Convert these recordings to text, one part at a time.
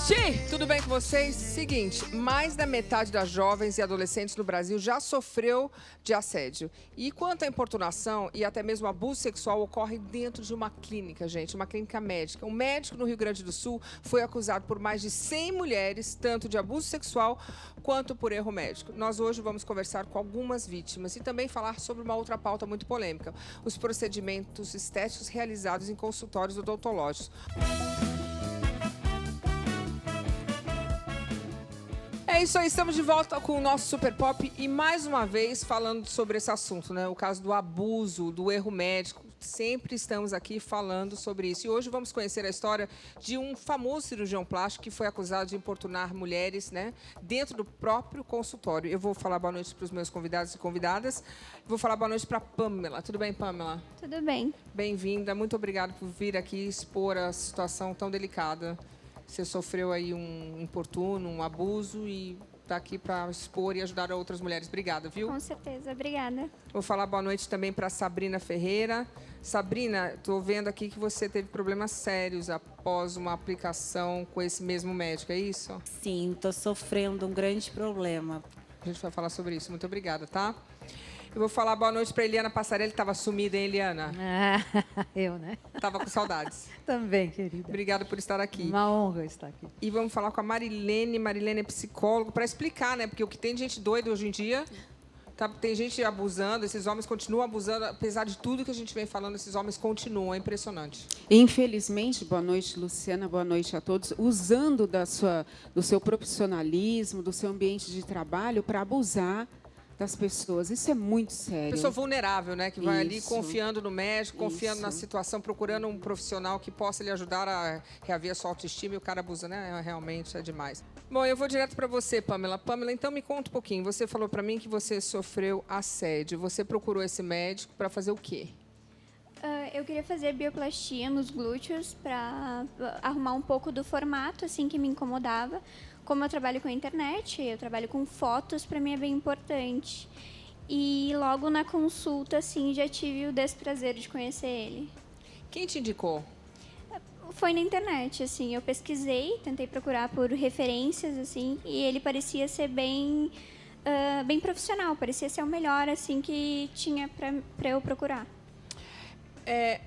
Xi, tudo bem com vocês? Seguinte, mais da metade das jovens e adolescentes no Brasil já sofreu de assédio. E quanto à importunação e até mesmo abuso sexual ocorre dentro de uma clínica, gente, uma clínica médica. Um médico no Rio Grande do Sul foi acusado por mais de 100 mulheres, tanto de abuso sexual quanto por erro médico. Nós hoje vamos conversar com algumas vítimas e também falar sobre uma outra pauta muito polêmica, os procedimentos estéticos realizados em consultórios odontológicos. É isso aí, estamos de volta com o nosso Super Pop e mais uma vez falando sobre esse assunto, né? O caso do abuso, do erro médico. Sempre estamos aqui falando sobre isso. E hoje vamos conhecer a história de um famoso cirurgião plástico que foi acusado de importunar mulheres, né, dentro do próprio consultório. Eu vou falar boa noite para os meus convidados e convidadas. Vou falar boa noite para a Pamela. Tudo bem, Pamela? Tudo bem. Bem-vinda. Muito obrigada por vir aqui expor a situação tão delicada. Você sofreu aí um importuno, um abuso e está aqui para expor e ajudar outras mulheres. Obrigada, viu? Com certeza, obrigada. Vou falar boa noite também para Sabrina Ferreira. Sabrina, estou vendo aqui que você teve problemas sérios após uma aplicação com esse mesmo médico, é isso? Sim, estou sofrendo um grande problema. A gente vai falar sobre isso. Muito obrigada, tá? Eu vou falar boa noite para Eliana Passarelli, que estava sumida, hein, Eliana? Eu, né? Estava com saudades. Também, querida. Obrigada por estar aqui. Uma honra estar aqui. E vamos falar com a Marilene. Marilene é psicóloga, para explicar, né? Porque o que tem de gente doida hoje em dia, tá? Tem gente abusando, esses homens continuam abusando. Apesar de tudo que a gente vem falando, esses homens continuam. É impressionante. Infelizmente, boa noite, Luciana, boa noite a todos, usando do seu profissionalismo, do seu ambiente de trabalho para abusar das pessoas. Isso é muito sério. Pessoa vulnerável, né? Que vai ali Isso. confiando no médico, confiando na Isso. situação, procurando um profissional que possa lhe ajudar a reaver a sua autoestima e o cara abusa, né? Realmente é demais. Bom, eu vou direto para você, Pamela. Pamela, então me conta um pouquinho. Você falou para mim que você sofreu assédio. Você procurou esse médico para fazer o quê? Eu queria fazer bioplastia nos glúteos para arrumar um pouco do formato assim que me incomodava. Como eu trabalho com a internet, eu trabalho com fotos, para mim é bem importante. E logo na consulta, assim, já tive o desprazer de conhecer ele. Quem te indicou? Foi na internet, assim, eu pesquisei, tentei procurar por referências, assim, e ele parecia ser bem profissional, parecia ser o melhor, assim, que tinha para eu procurar.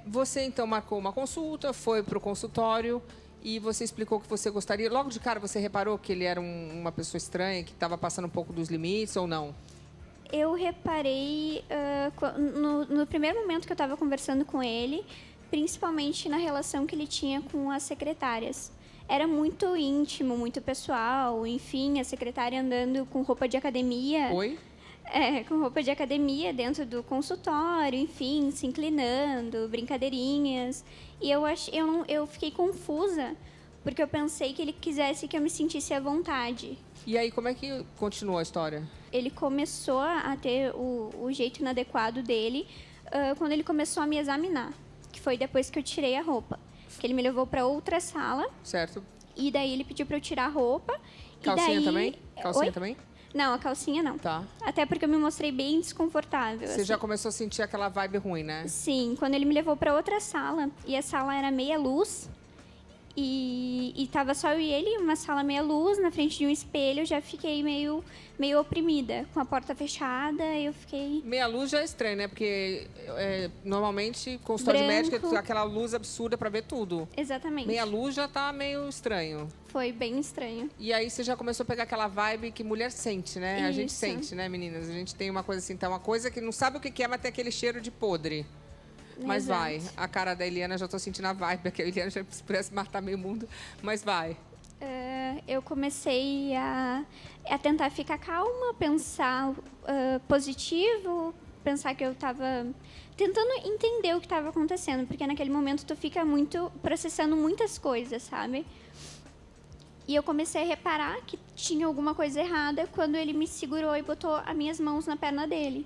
Você, então, marcou uma consulta, foi para o consultório e você explicou que você gostaria. Logo de cara, você reparou que ele era uma pessoa estranha, que estava passando um pouco dos limites ou não? Eu reparei no primeiro momento que eu estava conversando com ele, principalmente na relação que ele tinha com as secretárias. Era muito íntimo, muito pessoal, enfim, a secretária andando com roupa de academia. Oi? Com roupa de academia dentro do consultório, enfim, se inclinando, brincadeirinhas. E eu fiquei confusa, porque eu pensei que ele quisesse que eu me sentisse à vontade. E aí, como é que continuou a história? Ele começou a ter o jeito inadequado dele quando ele começou a me examinar, que foi depois que eu tirei a roupa. Que ele me levou para outra sala. Certo. E daí ele pediu para eu tirar a roupa. Calcinha e daí... também? Calcinha Oi? também? Não, a calcinha não. Tá. Até porque eu me mostrei bem desconfortável. Você assim. já começou a sentir aquela vibe ruim, né? Sim, quando ele me levou para outra sala, e a sala era meia luz, e tava só eu e ele, uma sala meia luz, na frente de um espelho, eu já fiquei meio oprimida, com a porta fechada, eu fiquei... Meia luz já é estranho, né? Porque normalmente, consultório Branco. médico é aquela luz absurda para ver tudo. Exatamente. Meia luz já tá meio estranho. Foi bem estranho. E aí você já começou a pegar aquela vibe que mulher sente, né? A gente Isso. sente, né, meninas? A gente tem uma coisa assim, tá uma coisa que não sabe o que é, mas tem aquele cheiro de podre. Mas Exato. vai. A cara da Eliana, já tô sentindo a vibe, que a Eliana já parece matar meio mundo, mas vai. Eu comecei a tentar ficar calma, pensar positivo, pensar que eu estava tentando entender o que estava acontecendo, porque naquele momento tu fica processando muitas coisas, sabe? E eu comecei a reparar que tinha alguma coisa errada quando ele me segurou e botou as minhas mãos na perna dele.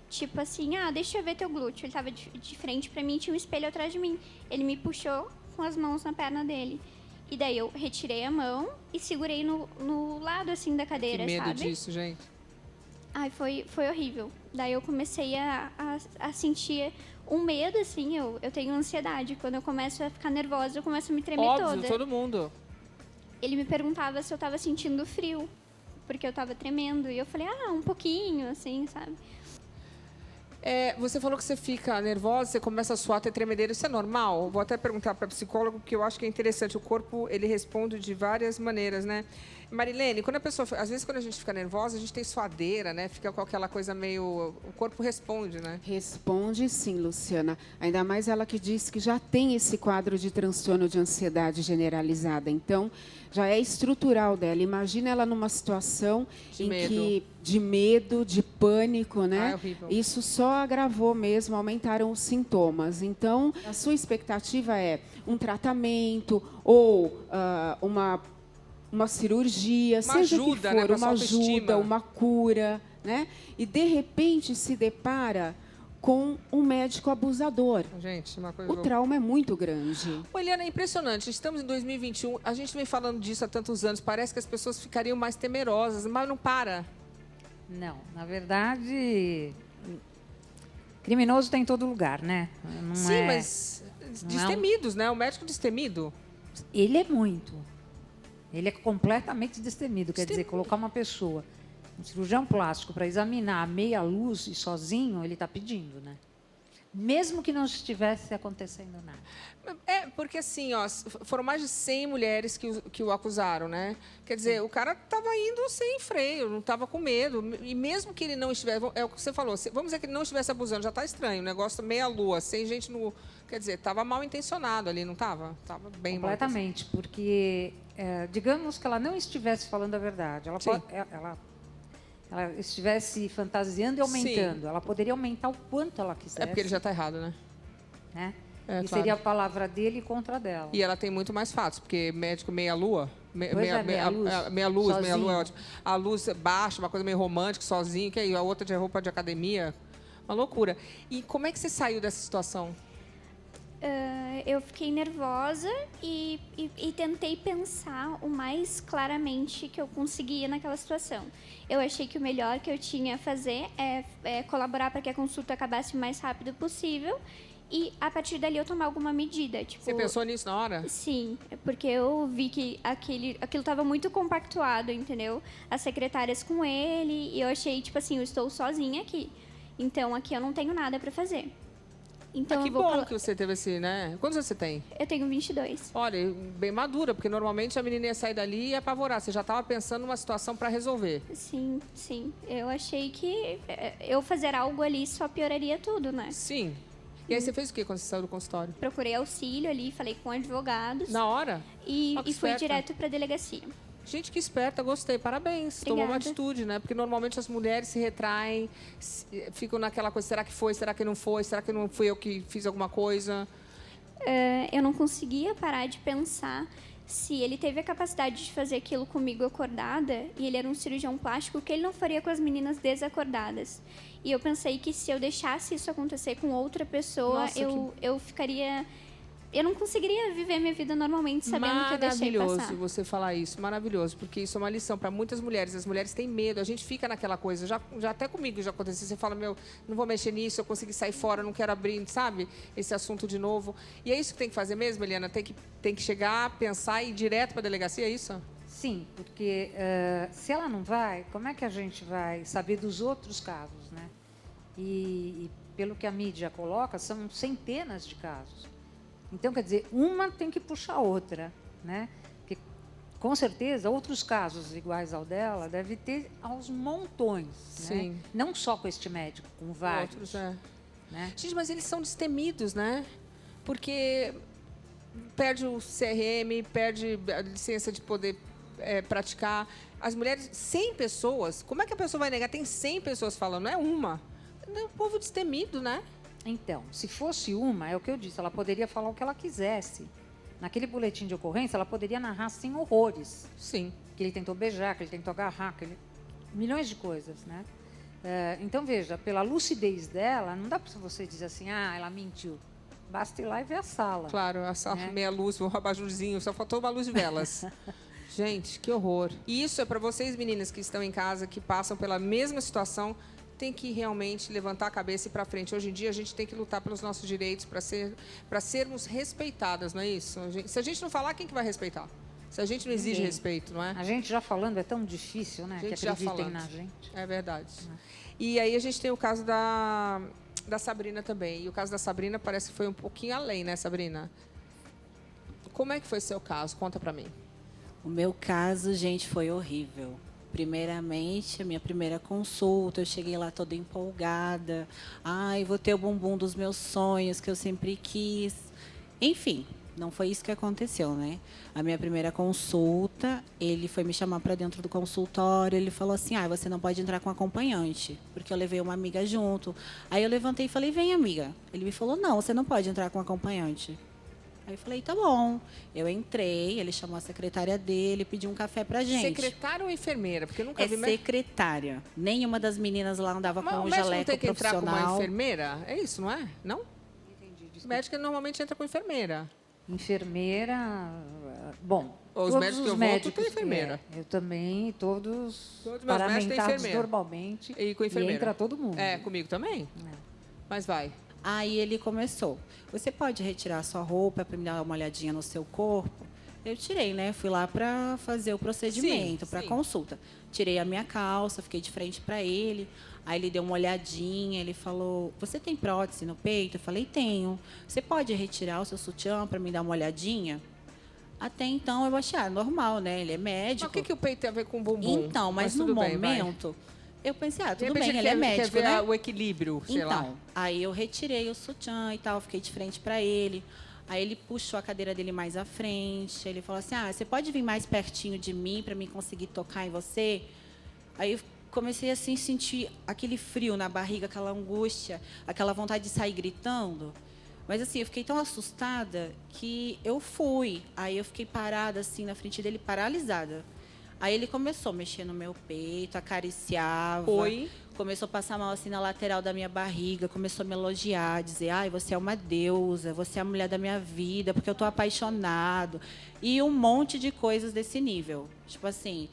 Tipo assim, deixa eu ver teu glúteo. Ele estava de frente para mim, tinha um espelho atrás de mim. Ele me puxou com as mãos na perna dele. E daí eu retirei a mão e segurei no lado, assim, da cadeira, Que medo sabe? disso, gente. Ai, foi horrível. Daí eu comecei a sentir um medo, assim, eu tenho ansiedade. Quando eu começo a ficar nervosa, eu começo a me tremer Óbvio, toda. todo mundo. ele me perguntava se eu estava sentindo frio, porque eu estava tremendo. E eu falei, um pouquinho, assim, sabe? Você falou que você fica nervosa, você começa a suar, ter tremedeira. Isso é normal? Vou até perguntar para a psicóloga, porque eu acho que é interessante. O corpo, ele responde de várias maneiras, né? Marilene, quando a pessoa, às vezes quando a gente fica nervosa, a gente tem suadeira, né? Fica com aquela coisa meio... O corpo responde, né? Responde sim, Luciana. Ainda mais ela que disse que já tem esse quadro de transtorno de ansiedade generalizada. Então, já é estrutural dela. Imagina ela numa situação de medo, de pânico, né? É horrível. Isso só agravou mesmo, aumentaram os sintomas. Então, a sua expectativa é um tratamento ou uma cirurgia, Uma seja ajuda, o que for, né, pra uma sua autoestima. ajuda, uma cura, né? E de repente se depara com um médico abusador. Gente, uma coisa O louca. trauma é muito grande. Ô, Eliana, é impressionante. Estamos em 2021, a gente vem falando disso há tantos anos. Parece que as pessoas ficariam mais temerosas, mas não para. Não, na verdade, criminoso tem em todo lugar, né? Não Sim, é- mas não destemidos, né? O médico destemido. Ele é muito. Ele é completamente destemido. Quer dizer, colocar uma pessoa, um cirurgião plástico, para examinar a meia luz e sozinho, ele está pedindo, né? Mesmo que não estivesse acontecendo nada. Porque assim, ó, foram mais de 100 mulheres que o acusaram, né? Quer dizer, o cara estava indo sem freio, não estava com medo. E mesmo que ele não estivesse... É o que você falou, vamos dizer que ele não estivesse abusando, já está estranho. O negócio meia-lua, sem gente no... Quer dizer, estava mal intencionado ali, não estava? Estava bem mal Completamente, porque, digamos que ela não estivesse falando a verdade, ela estivesse fantasiando e aumentando, ela poderia aumentar o quanto ela quisesse. É porque ele já está errado, né? Né? É, E claro. seria a palavra dele contra a dela. E ela tem muito mais fatos, porque médico meia-lua... Meia-luz. Meia-luz é Sozinho. ótimo. A luz baixa, uma coisa meio romântica, sozinho, que aí a outra de roupa de academia. Uma loucura. E como é que você saiu dessa situação? Eu fiquei nervosa e tentei pensar o mais claramente que eu conseguia naquela situação. Eu achei que o melhor que eu tinha a fazer é colaborar para que a consulta acabasse o mais rápido possível e, a partir dali, eu tomar alguma medida. Tipo, Você pensou nisso na hora? Sim, porque eu vi que aquilo estava muito compactuado, entendeu? As secretárias com ele, e eu achei, tipo assim, eu estou sozinha aqui. Então, aqui eu não tenho nada para fazer. Então, Que eu vou bom que você teve esse, né? Quantos anos você tem? Eu tenho 22. Olha, bem madura, porque normalmente a menina ia sair dali e ia apavorar. Você já estava pensando numa situação para resolver. Sim, sim. Eu achei que eu fazer algo ali só pioraria tudo, né? Sim. E aí você fez o que quando você saiu do consultório? Procurei auxílio ali, falei com advogados Na hora? e Ó, que fui esperta. direto para a delegacia. Gente, que esperta, gostei. Parabéns. Tomou uma Obrigada. atitude, né? Porque normalmente as mulheres se retraem, ficam naquela coisa, será que foi, será que não foi, será que não fui eu que fiz alguma coisa? Eu não conseguia parar de pensar se ele teve a capacidade de fazer aquilo comigo acordada, e ele era um cirurgião plástico, o que ele não faria com as meninas desacordadas. E eu pensei que se eu deixasse isso acontecer com outra pessoa, Nossa, eu ficaria... Eu não conseguiria viver minha vida normalmente sabendo que eu deixei Maravilhoso passar. você falar isso, maravilhoso, porque isso é uma lição para muitas mulheres. As mulheres têm medo, a gente fica naquela coisa, já até comigo já aconteceu, você fala, não vou mexer nisso, eu consegui sair fora, não quero abrir, sabe, esse assunto de novo. E é isso que tem que fazer mesmo, Eliana? Tem que chegar, pensar e ir direto para a delegacia, é isso? Sim, porque se ela não vai, como é que a gente vai saber dos outros casos, né? E pelo que a mídia coloca, são centenas de casos. Então, quer dizer, uma tem que puxar a outra, né? Porque, com certeza, outros casos iguais ao dela deve ter aos montões, Sim. né? Não só com este médico, com vários. Outros, Né? Gente, mas eles são destemidos, né? Porque perde o CRM, perde a licença de poder praticar. As mulheres, 100 pessoas, como é que a pessoa vai negar? Tem 100 pessoas falando, não é uma. É um povo destemido, né? Então, se fosse uma, é o que eu disse, ela poderia falar o que ela quisesse. Naquele boletim de ocorrência, ela poderia narrar sem horrores. Sim. Que ele tentou beijar, que ele tentou agarrar, milhões de coisas, né? Então, veja, pela lucidez dela, não dá para você dizer assim, ela mentiu. Basta ir lá e ver a sala. Claro, a sala meia luz, um abajurzinho, só faltou uma luz de velas. Gente, que horror. E isso é para vocês, meninas que estão em casa, que passam pela mesma situação, tem que realmente levantar a cabeça e ir para frente. Hoje em dia, a gente tem que lutar pelos nossos direitos para sermos respeitadas, não é isso? Se a gente não falar, quem que vai respeitar? Se a gente não exige Ninguém. respeito, não é? A gente já falando é tão difícil, né? A gente Que já acreditem falando. na gente. É verdade. E aí a gente tem o caso da Sabrina também. E o caso da Sabrina parece que foi um pouquinho além, né, Sabrina? Como é que foi seu caso? Conta pra mim. O meu caso, gente, foi horrível. Primeiramente, a minha primeira consulta, eu cheguei lá toda empolgada. Ai, vou ter o bumbum dos meus sonhos, que eu sempre quis. Enfim, não foi isso que aconteceu, né? A minha primeira consulta, ele foi me chamar para dentro do consultório, ele falou assim, você não pode entrar com acompanhante, porque eu levei uma amiga junto. Aí eu levantei e falei, vem, amiga. Ele me falou, não, você não pode entrar com acompanhante. Aí eu falei, tá bom. Eu entrei, ele chamou a secretária dele, pediu um café pra gente. Secretária ou enfermeira? Porque eu nunca É vi... secretária. Nenhuma das meninas lá andava Mas com o um médico não jaleco tem que entrar com uma profissional. enfermeira? É isso, não é? Não? O médico normalmente entra com enfermeira. Enfermeira, bom, Os todos médicos os que eu vou, médicos, tudo tem enfermeira. Eu também, todos Todos os meus médicos têm paramentados enfermeira. normalmente. E com enfermeira. entra todo mundo. É, comigo também? Mas vai. Aí ele começou. Você pode retirar a sua roupa para me dar uma olhadinha no seu corpo? Eu tirei, né? Fui lá para fazer o procedimento, para sim. consulta. Tirei a minha calça, fiquei de frente para ele. Aí ele deu uma olhadinha, ele falou: "Você tem prótese no peito?" Eu falei: "Tenho. Você pode retirar o seu sutiã para me dar uma olhadinha?" Até então eu achei, normal, né? Ele é médico. Mas o que o peito tem a ver com o bumbum? Então, mas no tudo bem, vai. momento, eu pensei, De tudo repente bem, ele é médico, quer ver né? o equilíbrio, sei lá. Então, aí eu retirei o sutiã e tal, fiquei de frente para ele. Aí ele puxou a cadeira dele mais à frente. Ele falou assim: "Você pode vir mais pertinho de mim para mim conseguir tocar em você?" Aí eu comecei assim a sentir aquele frio na barriga, aquela angústia, aquela vontade de sair gritando. Mas assim, eu fiquei tão assustada que eu fui. Aí eu fiquei parada assim na frente dele, paralisada. Aí ele começou a mexer no meu peito, acariciava. Oi. Começou a passar mal assim na lateral da minha barriga, começou a me elogiar, dizer: "Ai, você é uma deusa, você é a mulher da minha vida, porque eu tô apaixonado". E um monte de coisas desse nível. Tipo assim,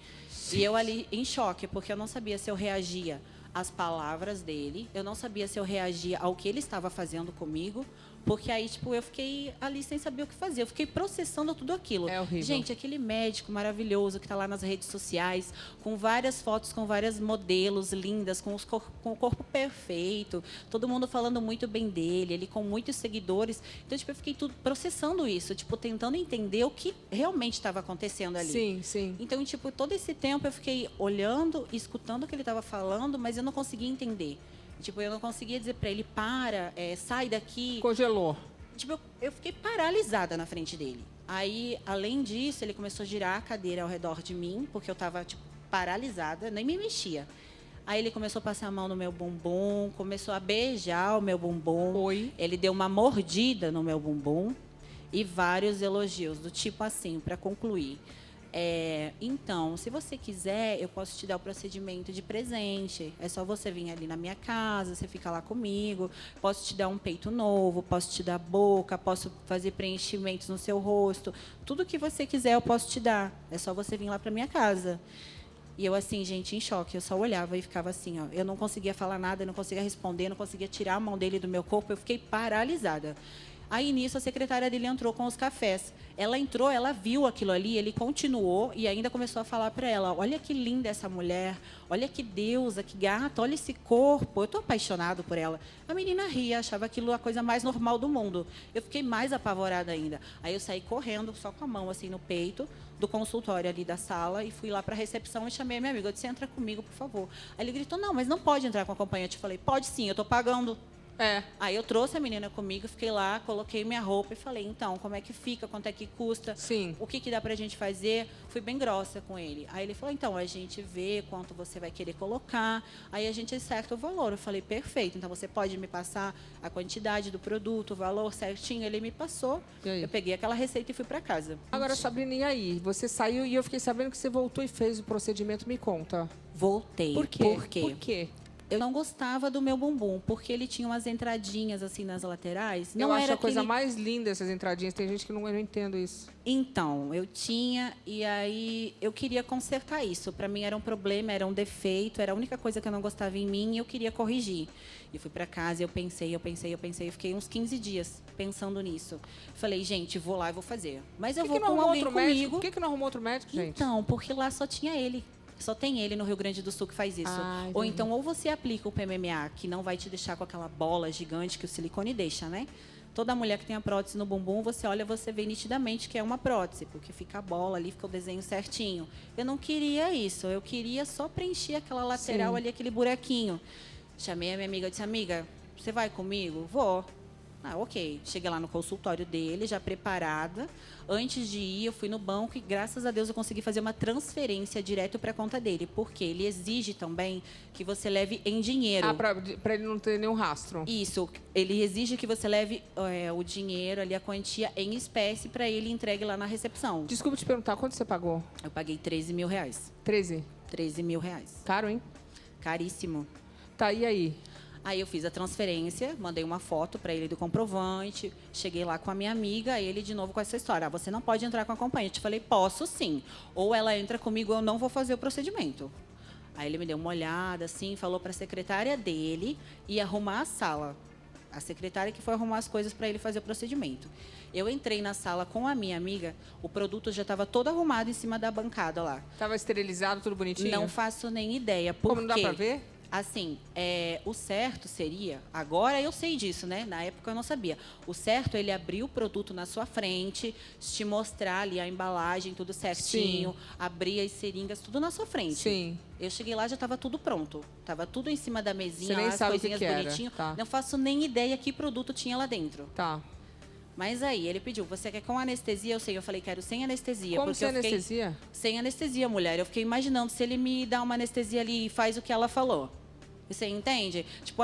e eu ali em choque, porque eu não sabia se eu reagia às palavras dele, eu não sabia se eu reagia ao que ele estava fazendo comigo, porque aí, tipo, eu fiquei ali sem saber o que fazer. Eu fiquei processando tudo aquilo. É horrível. Gente, aquele médico maravilhoso que está lá nas redes sociais, com várias fotos, com várias modelos lindas, com o corpo perfeito, todo mundo falando muito bem dele, ele com muitos seguidores. Então, tipo, eu fiquei tudo processando isso, tipo, tentando entender o que realmente estava acontecendo ali. Sim, sim. Então, tipo, todo esse tempo eu fiquei olhando, escutando o que ele estava falando, mas eu não conseguia entender. Tipo, eu não conseguia dizer para ele: "Para, sai daqui". Congelou. Tipo, eu fiquei paralisada na frente dele. Aí, além disso, ele começou a girar a cadeira ao redor de mim, porque eu estava, tipo, paralisada, nem me mexia. Aí ele começou a passar a mão no meu bumbum, começou a beijar o meu bumbum. Oi. Ele deu uma mordida no meu bumbum e vários elogios, do tipo assim, para concluir: "Então, se você quiser, eu posso te dar o procedimento de presente. É só você vir ali na minha casa, você fica lá comigo. Posso te dar um peito novo, posso te dar boca, posso fazer preenchimentos no seu rosto. Tudo que você quiser, eu posso te dar. É só você vir lá para minha casa." E eu, assim, gente, em choque. Eu só olhava e ficava assim, ó. Eu não conseguia falar nada, eu não conseguia responder, não conseguia tirar a mão dele do meu corpo. Eu fiquei paralisada. Aí, nisso, a secretária dele entrou com os cafés. Ela entrou, ela viu aquilo ali, ele continuou e ainda começou a falar para ela: "Olha que linda essa mulher, olha que deusa, que gata, olha esse corpo, eu estou apaixonado por ela". A menina ria, achava aquilo a coisa mais normal do mundo. Eu fiquei mais apavorada ainda. Aí eu saí correndo, só com a mão assim no peito, do consultório ali da sala, e fui lá para a recepção e chamei a minha amiga. Eu disse: "Entra comigo, por favor". Aí ele gritou: "Não, mas não pode entrar com acompanhante". Eu falei: "Pode sim, eu estou pagando". Aí eu trouxe a menina comigo, fiquei lá, coloquei minha roupa e falei: "Então, como é que fica? Quanto é que custa? Sim. O que dá pra gente fazer?" Fui bem grossa com ele. Aí ele falou: "Então, a gente vê quanto você vai querer colocar, aí a gente acerta o valor". Eu falei: "Perfeito, então você pode me passar a quantidade do produto, o valor certinho?" Ele me passou, E aí? eu peguei aquela receita e fui para casa. Agora, Sabrina, e aí? Você saiu e eu fiquei sabendo que você voltou e fez o procedimento. Me conta. Voltei. Por quê? Por quê? Por quê? Eu não gostava do meu bumbum, porque ele tinha umas entradinhas assim nas laterais. Não Eu era acho a coisa aquele... mais linda essas entradinhas. Tem gente que eu não entendo isso. Então, eu tinha, e aí eu queria consertar isso. Para mim era um problema, era um defeito, era a única coisa que eu não gostava em mim e eu queria corrigir. E fui para casa e eu pensei, eu fiquei uns 15 dias pensando nisso. Falei, gente, vou lá e vou fazer. Mas eu vou com alguém comigo. Por que não arrumou outro médico, gente? Então, porque lá só tinha ele. Só tem ele no Rio Grande do Sul que faz isso. Ou então, ou você aplica o PMMA, que não vai te deixar com aquela bola gigante que o silicone deixa, né? Toda mulher que tem a prótese no bumbum, você olha, você vê nitidamente que é uma prótese, porque fica a bola ali, fica o desenho certinho. Eu não queria isso, eu queria só preencher aquela lateral ali, aquele buraquinho. Chamei a minha amiga e disse, amiga, você vai comigo? Vou. Ah, ok. Cheguei lá no consultório dele, já preparada. Antes de ir, eu fui no banco e, graças a Deus, eu consegui fazer uma transferência direto para a conta dele. Porque ele exige também que você leve em dinheiro. Ah, para ele não ter nenhum rastro. Isso. Ele exige que você leve o dinheiro, ali, a quantia em espécie, para ele entregue lá na recepção. Desculpa te perguntar, quanto você pagou? Eu paguei 13 mil reais. 13? 13 mil reais. Caro, hein? Caríssimo. Tá, e aí? Aí eu fiz a transferência, mandei uma foto para ele do comprovante, cheguei lá com a minha amiga, ele de novo com essa história. Ah, você não pode entrar com a acompanhante. Eu falei, posso sim. Ou ela entra comigo, eu não vou fazer o procedimento. Aí ele me deu uma olhada, assim, falou para a secretária dele ir arrumar a sala. A secretária que foi arrumar as coisas para ele fazer o procedimento. Eu entrei na sala com a minha amiga, o produto já estava todo arrumado em cima da bancada lá. Tava esterilizado, tudo bonitinho? Não faço nem ideia. Por Como não dá quê? para ver? Assim, o certo seria, agora eu sei disso, né? Na época eu não sabia. O certo é ele abrir o produto na sua frente, te mostrar ali a embalagem, tudo certinho, abrir as seringas, tudo na sua frente. Sim. Eu cheguei lá, já estava tudo pronto. Estava tudo em cima da mesinha, Você nem as sabe o coisinhas que era. bonitinhas. Tá. Não faço nem ideia que produto tinha lá dentro. Tá. Mas aí, ele pediu, você quer com anestesia? Eu sei, eu falei, quero sem anestesia. Como porque sem eu fiquei anestesia? sem anestesia, mulher. Eu fiquei imaginando se ele me dá uma anestesia ali e faz o que ela falou. Você entende? Tipo,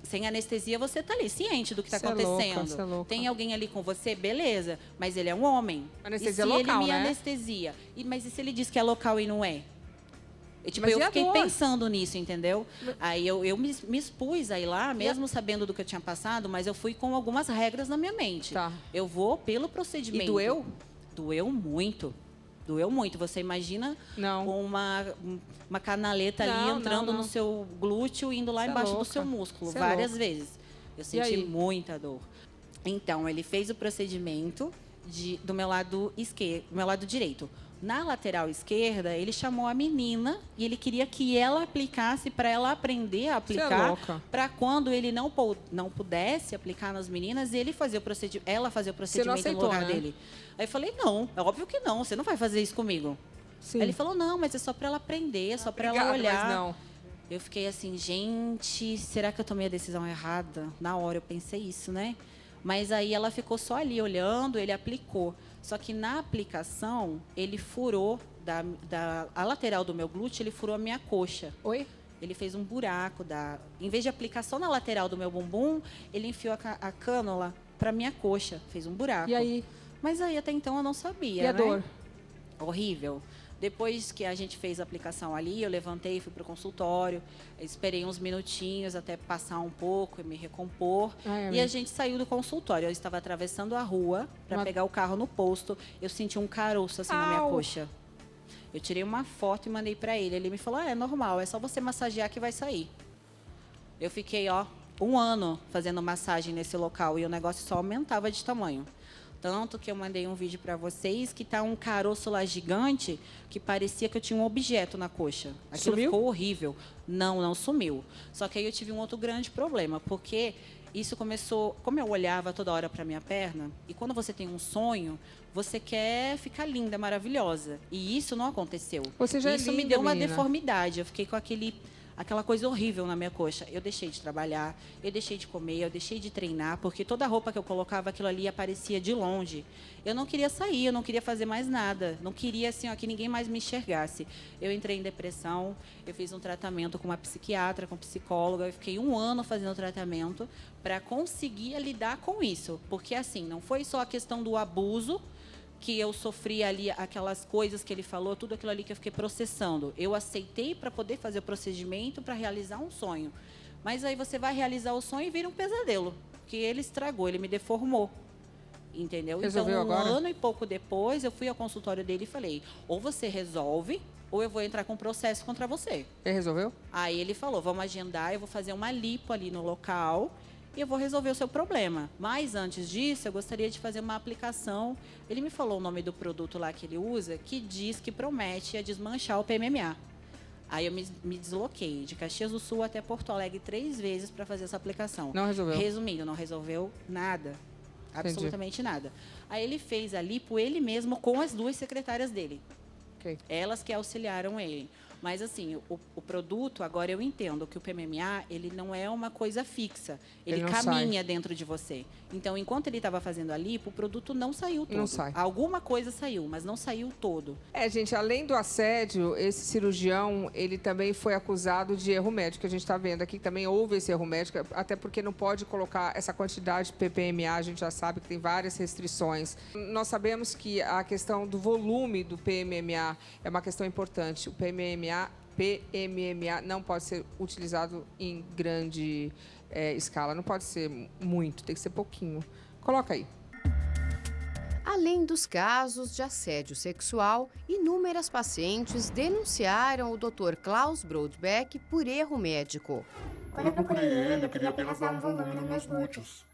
sem anestesia você tá ali, ciente do que está Cê é louca, acontecendo. cê é louca. Tem alguém ali com você, beleza. Mas ele é um homem. Anestesia e se local, ele me né? anestesia? Mas e se ele diz que é local e não é? Tipo, Mas eu e a fiquei dor? pensando nisso, entendeu? Aí eu me expus a ir lá, mesmo sabendo do que eu tinha passado, mas eu fui com algumas regras na minha mente. Tá. Eu vou pelo procedimento. E doeu? Doeu muito. Doeu muito. Você imagina Não. com uma canaleta ali Não, entrando não, não. no seu glúteo, indo lá Cê é embaixo do louca. seu músculo, Cê é várias louca. vezes. Eu E senti aí? muita dor. Então, ele fez o procedimento do meu lado esquerdo, do meu lado direito. Na lateral esquerda, ele chamou a menina e ele queria que ela aplicasse para ela aprender a Cê é aplicar, louca. para quando ele não pudesse aplicar nas meninas, ele fazia o ela fazia o procedimento aceitou, no lugar né? dele. Aí eu falei, não, é óbvio que não, você não vai fazer isso comigo. Sim. Aí ele falou, não, mas é só para ela aprender, é só para ela Obrigada, olhar. mas não. Eu fiquei assim, gente, será que eu tomei a decisão errada? Na hora eu pensei isso, né? Mas aí ela ficou só ali olhando, ele aplicou. Só que na aplicação, ele furou, a lateral do meu glúteo, ele furou a minha coxa. Oi? Ele fez um buraco. Em vez de aplicar só na lateral do meu bumbum, ele enfiou a cânula para minha coxa. Fez um buraco. E aí? Mas aí até então eu não sabia, E a né? dor? Horrível. Depois que a gente fez a aplicação ali, eu levantei, fui para o consultório, esperei uns minutinhos até passar um pouco e me recompor. Ai, E amiga. a gente saiu do consultório. Eu estava atravessando a rua para Uma- pegar o carro no posto. Eu senti um caroço assim na minha Au! coxa. Eu tirei uma foto e mandei para ele. Ele me falou, é normal, é só você massagear que vai sair. Eu fiquei, 1 ano fazendo massagem nesse local e o negócio só aumentava de tamanho. Tanto que eu mandei um vídeo para vocês que tá um caroço lá gigante que parecia que eu tinha um objeto na coxa. Aquilo Sumiu? ficou horrível. Não sumiu. Só que aí eu tive um outro grande problema, porque isso começou, como eu olhava toda hora para minha perna, e quando você tem um sonho, você quer ficar linda, maravilhosa. E isso não aconteceu. Você já é Isso me linda, deu uma menina. deformidade. Eu fiquei com aquela coisa horrível na minha coxa. Eu deixei de trabalhar, eu deixei de comer, eu deixei de treinar, porque toda a roupa que eu colocava, aquilo ali aparecia de longe. Eu não queria sair, eu não queria fazer mais nada. Não queria, assim, que ninguém mais me enxergasse. Eu entrei em depressão, eu fiz um tratamento com uma psiquiatra, com psicóloga. Eu fiquei 1 ano fazendo tratamento para conseguir lidar com isso. Porque, assim, não foi só a questão do abuso que eu sofri ali aquelas coisas que ele falou, tudo aquilo ali que eu fiquei processando. Eu aceitei para poder fazer o procedimento para realizar um sonho. Mas aí você vai realizar o sonho e vira um pesadelo, que ele estragou, ele me deformou. Entendeu? Resolveu então, um agora? ano e pouco depois, eu fui ao consultório dele e falei, ou você resolve, ou eu vou entrar com processo contra você. Ele resolveu? Aí ele falou, vamos agendar, eu vou fazer uma lipo ali no local e eu vou resolver o seu problema. Mas antes disso, eu gostaria de fazer uma aplicação. Ele me falou o nome do produto lá que ele usa, que diz que promete a desmanchar o PMMA. Aí eu me desloquei de Caxias do Sul até Porto Alegre 3 vezes para fazer essa aplicação. Não resolveu? Resumindo, não resolveu nada. Absolutamente nada. Aí ele fez a lipo ele mesmo com as 2 secretárias dele. Ok. Elas que auxiliaram ele. Mas, assim, o produto, agora eu entendo que o PMMA, ele não é uma coisa fixa. Ele não caminha dentro de você. Então, enquanto ele estava fazendo a lipo, o produto não saiu todo. Não sai. Alguma coisa saiu, mas não saiu todo. Gente, além do assédio, esse cirurgião, ele também foi acusado de erro médico. A gente está vendo aqui que também houve esse erro médico, até porque não pode colocar essa quantidade de PPMA, a gente já sabe que tem várias restrições. Nós sabemos que a questão do volume do PMMA é uma questão importante. O PMMA não pode ser utilizado em grande escala, não pode ser muito, tem que ser pouquinho. Coloca aí. Além dos casos de assédio sexual, inúmeras pacientes denunciaram o Dr. Klaus Brodbeck por erro médico. Quando eu procurei ele, eu queria apenas dar um volume nos meus glúteos.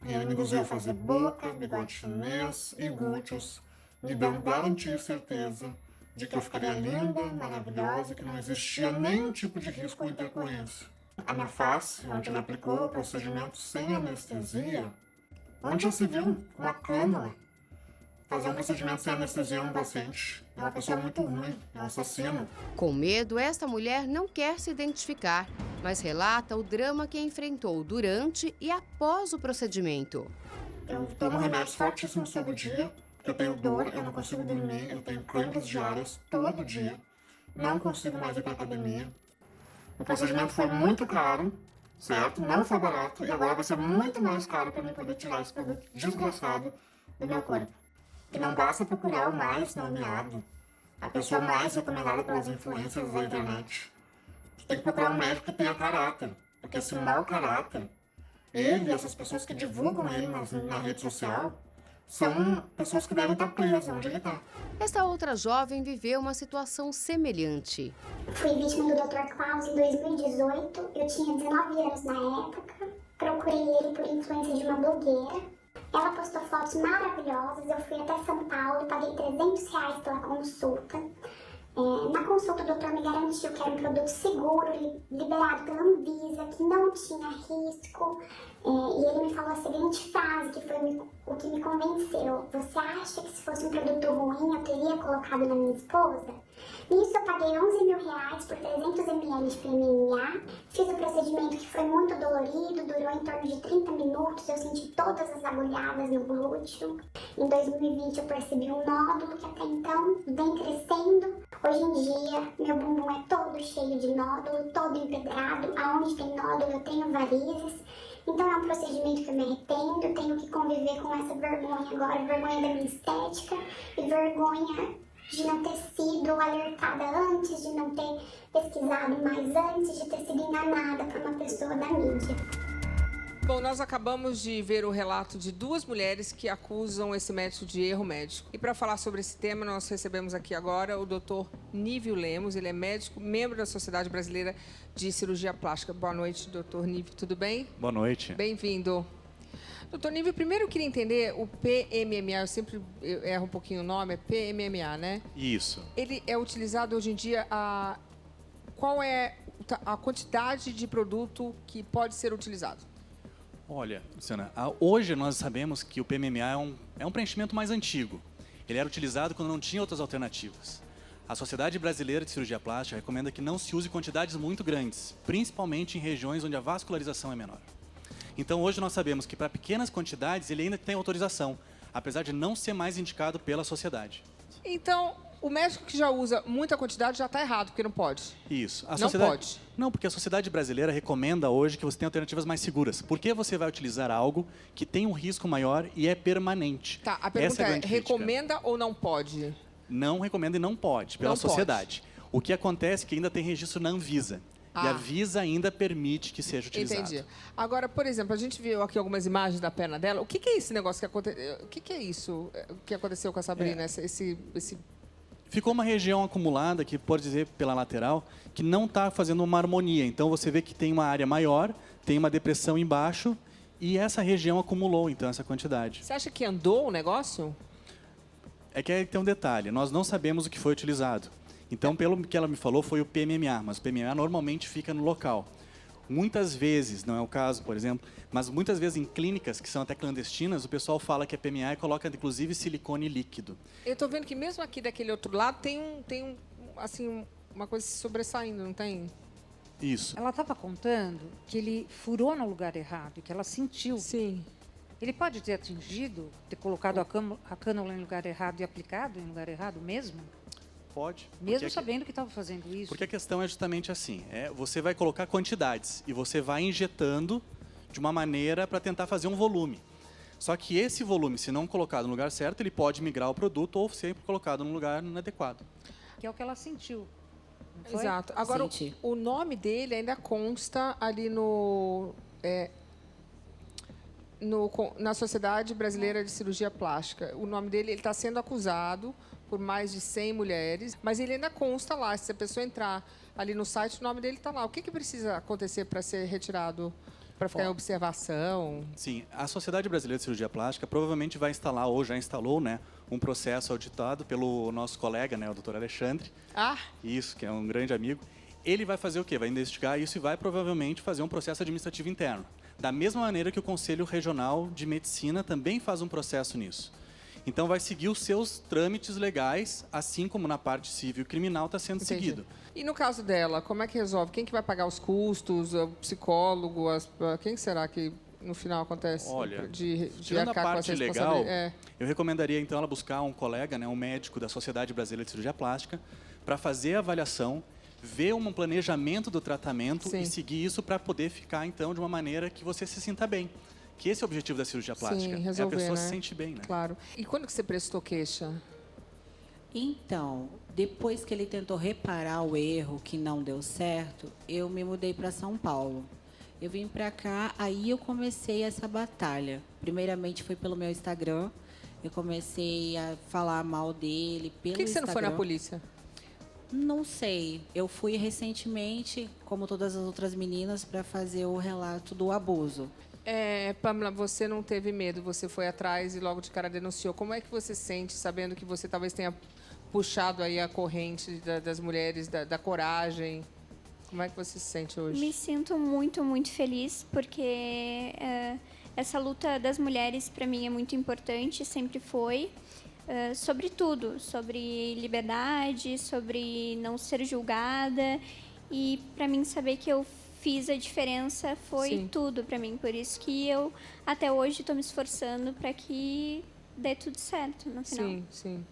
E ele me induziu a fazer boca, bigode chinês e glúteos, me dando garantia e certeza de que eu ficaria linda, maravilhosa e que não existia nenhum tipo de risco ou intercorrência. A minha face, onde ele aplicou o procedimento sem anestesia, onde já se viu uma cânula fazer um procedimento sem anestesia em um paciente. É uma pessoa muito ruim, é um assassino. Com medo, esta mulher não quer se identificar, mas relata o drama que enfrentou durante e após o procedimento. Eu tomo remédios fortíssimos todo dia, porque eu tenho dor, eu não consigo dormir, eu tenho câimbras diárias todo dia, não consigo mais ir para academia. O procedimento foi muito caro, certo? Não foi barato, e agora vai ser muito mais caro para mim poder tirar esse produto desgraçado do meu corpo. E não basta procurar o mais nomeado, a pessoa mais recomendada pelas influências da internet. Você tem que procurar um médico que tenha caráter, porque esse mau caráter, ele e essas pessoas que divulgam ele na rede social, são pessoas que devem estar presas onde ele está. Esta outra jovem viveu uma situação semelhante. Fui vítima do Dr. Klaus em 2018, eu tinha 19 anos na época, procurei ele por influência de uma blogueira. Ela postou fotos maravilhosas, eu fui até São Paulo, paguei R$300 pela consulta. Na consulta o doutor me garantiu que era um produto seguro, liberado pela Anvisa, que não tinha risco. E ele me falou a seguinte frase, que foi o que me convenceu. Você acha que se fosse um produto ruim eu teria colocado na minha esposa? Nisso eu paguei R$11 mil por 300 ml de PMMA. Fiz o procedimento que foi muito dolorido, durou em torno de 30 minutos. Eu senti todas as agulhadas no glúteo. Em 2020 eu percebi um nódulo que até então vem crescendo. Hoje em dia meu bumbum é todo cheio de nódulo, todo empedrado. Aonde tem nódulo eu tenho varizes. Então é um procedimento que eu me arrependo, tenho que conviver com essa vergonha agora, vergonha da minha estética e vergonha de não ter sido alertada antes, de não ter pesquisado mais antes, de ter sido enganada por uma pessoa da mídia. Bom, nós acabamos de ver o relato de 2 mulheres que acusam esse médico de erro médico. E para falar sobre esse tema, nós recebemos aqui agora o Dr. Nívio Lemos. Ele é médico, membro da Sociedade Brasileira de Cirurgia Plástica. Boa noite, Dr. Nívio. Tudo bem? Boa noite. Bem-vindo. Doutor Nívio, primeiro eu queria entender o PMMA, eu erro um pouquinho o nome, é PMMA, né? Isso. Ele é utilizado hoje em dia, qual é a quantidade de produto que pode ser utilizado? Olha, Luciana, hoje nós sabemos que o PMMA é um preenchimento mais antigo. Ele era utilizado quando não tinha outras alternativas. A Sociedade Brasileira de Cirurgia Plástica recomenda que não se use quantidades muito grandes, principalmente em regiões onde a vascularização é menor. Então, hoje nós sabemos que para pequenas quantidades ele ainda tem autorização, apesar de não ser mais indicado pela sociedade. Então, o médico que já usa muita quantidade já está errado, porque não pode. Isso. Não pode. Não, porque a sociedade brasileira recomenda hoje que você tenha alternativas mais seguras. Por que você vai utilizar algo que tem um risco maior e é permanente? Tá, a pergunta Essa é a grande crítica. recomenda ou não pode? Não recomenda e não pode, pela Não sociedade. O que acontece é que ainda tem registro na Anvisa. E a Anvisa ainda permite que seja utilizado. Entendi. Agora, por exemplo, a gente viu aqui algumas imagens da perna dela. O que é esse negócio que aconteceu? O que é isso que aconteceu com a Sabrina? Esse... Ficou uma região acumulada, que pode dizer pela lateral, que não está fazendo uma harmonia. Então, você vê que tem uma área maior, tem uma depressão embaixo, e essa região acumulou, então, essa quantidade. Você acha que andou o negócio? É que aí tem um detalhe, nós não sabemos o que foi utilizado. Então, pelo que ela me falou, foi o PMMA, mas o PMMA normalmente fica no local. Muitas vezes, não é o caso, por exemplo, mas muitas vezes em clínicas, que são até clandestinas, o pessoal fala que é PMA e coloca, inclusive, silicone líquido. Eu estou vendo que mesmo aqui daquele outro lado tem assim, uma coisa se sobressaindo, não tem? Isso. Ela estava contando que ele furou no lugar errado, que ela sentiu. Sim. Ele pode ter atingido, ter colocado a cânula em lugar errado e aplicado em lugar errado mesmo? Pode. Mesmo sabendo que estava fazendo isso? Porque a questão é justamente assim, você vai colocar quantidades e você vai injetando de uma maneira para tentar fazer um volume. Só que esse volume, se não colocado no lugar certo, ele pode migrar o produto ou ser colocado no lugar inadequado. Que é o que ela sentiu. Não foi? Exato. Agora, o nome dele ainda consta ali na Sociedade Brasileira de Cirurgia Plástica. O nome dele, ele está sendo acusado por mais de 100 mulheres, mas ele ainda consta lá. Se a pessoa entrar ali no site, o nome dele está lá. O que precisa acontecer para ser retirado, para ficar em observação? Sim, a Sociedade Brasileira de Cirurgia Plástica provavelmente vai instalar, ou já instalou, um processo auditado pelo nosso colega, o Dr. Alexandre. Isso, que é um grande amigo. Ele vai fazer o quê? Vai investigar isso e vai provavelmente fazer um processo administrativo interno. Da mesma maneira que o Conselho Regional de Medicina também faz um processo nisso. Então, vai seguir os seus trâmites legais, assim como na parte civil e criminal está sendo seguido. E no caso dela, como é que resolve? Quem que vai pagar os custos? O psicólogo? Quem será que no final acontece? Olha, de tirando a arcar com parte essa legal, responsabilidade? eu recomendaria então ela buscar um colega, um médico da Sociedade Brasileira de Cirurgia Plástica, para fazer a avaliação, ver um planejamento do tratamento e seguir isso para poder ficar então de uma maneira que você se sinta bem. Que esse é o objetivo da cirurgia plástica. Sim, resolver, a pessoa se sente bem, Claro. E quando que você prestou queixa? Então, depois que ele tentou reparar o erro que não deu certo, eu me mudei para São Paulo. Eu vim para cá, aí eu comecei essa batalha. Primeiramente foi pelo meu Instagram. Eu comecei a falar mal dele pelo Instagram. Por que você não foi na polícia? Não sei. Eu fui recentemente, como todas as outras meninas, para fazer o relato do abuso. Pamela, você não teve medo, você foi atrás e logo de cara denunciou. Como é que você sente, sabendo que você talvez tenha puxado aí a corrente das mulheres, da coragem? Como é que você se sente hoje? Me sinto muito, muito feliz, porque essa luta das mulheres, para mim, é muito importante, sempre foi. Sobre tudo, sobre liberdade, sobre não ser julgada. E, para mim, saber que eu fiz a diferença foi tudo para mim. Por isso que eu, até hoje, estou me esforçando para que dê tudo certo no final. Sim, sim.